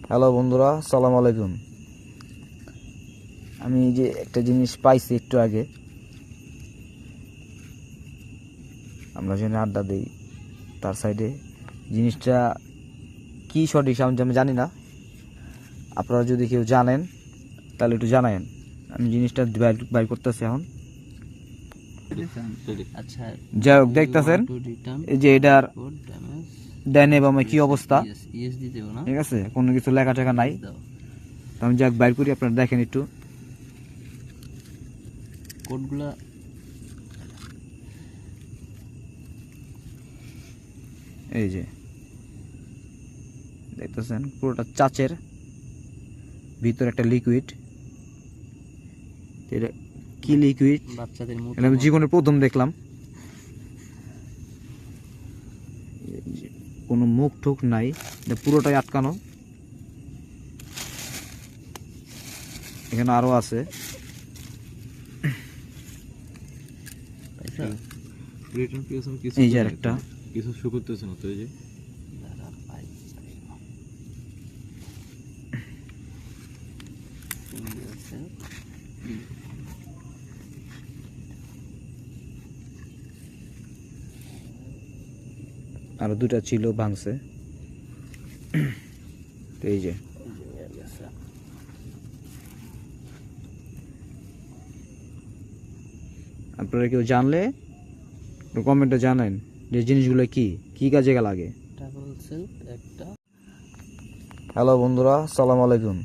Hello বন্ধুরা, সালাম আলাইকুম। আমি যে একটা জিনিস পাইছি একটু আগে, আমরা যেখানে আড্ডা দিই তার সাইডে জিনিসটা কি সঠিক আমি জানি না। আপনারা যদি কেউ জানেন তাহলে একটু জানায়েন। আমি জিনিসটা বাইর করতেছি এখন। আচ্ছা, যাই হোক, দেখতেছেন এই যে এটার ডাইনে বামে কি অবস্থা, ঠিক আছে? কোনো কিছু লেখা টেখা নাই। তো আমি যাক বাইর করি, আপনারা দেখেন একটু কোডগুলা। এই যে দেখতেছেন পুরোটা চাচের ভিতরে একটা লিকুইড। এটা কি লিকুইড বাচ্চাদের মুখ, এটা আমি জীবনে প্রথম দেখলাম। কোনো মুখ ঠুক নাই, এটা পুরোটাই আটকানো। এখানে আরো আছে। এই যে একটা কিছু শো করতেছে না তো, এই যে আরো দুটা ছিল, ভাঙছে। তো এই যে আপনারা কেউ জানলে কমেন্টে জানেন যে জিনিসগুলো কি কি কাজে লাগে। হ্যালো বন্ধুরা, সালাম আলাইকুম।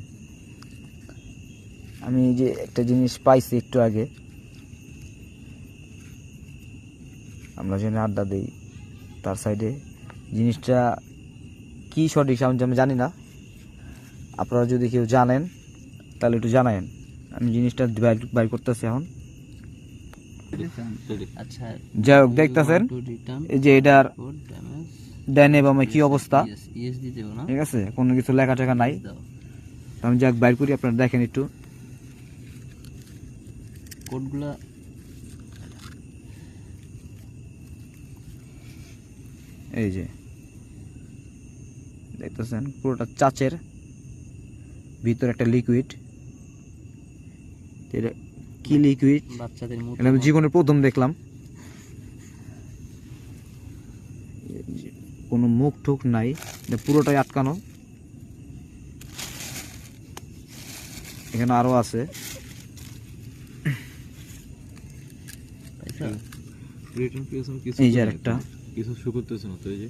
আমি যে একটা জিনিস পাইছি একটু আগে, আমরা যেখানে আড্ডা দিই তার সাইডে জিনিসটা কি সঠিক আমি জানি না। আপনারা যদি কেউ জানেন তাহলে একটু জানায়েন। আমি জিনিসটা বাইর করতেছি এখন। আচ্ছা, যাই হোক, দেখতেছেন এই যে এটার ডাইনে বামে কি অবস্থা, ঠিক আছে? কোনো কিছু লেখা টেখা নাই। তো আমি যাক বাইর করি, আপনারা দেখেন একটু কোডগুলা। এই যে দেখতেছেন পুরোটা চাচের ভিতরে একটা লিকুইড। এটা কি লিকুইড বাচ্চাদের মুখ, এটা আমি জীবনে প্রথম দেখলাম। কোনো মুখ ঠুক নাই, এটা পুরোটাই আটকানো। এখানে আরো আছে। রিটার্ন পিএসএম কিছু এই যে একটা কিছু শো করতেছে না তো, এই যে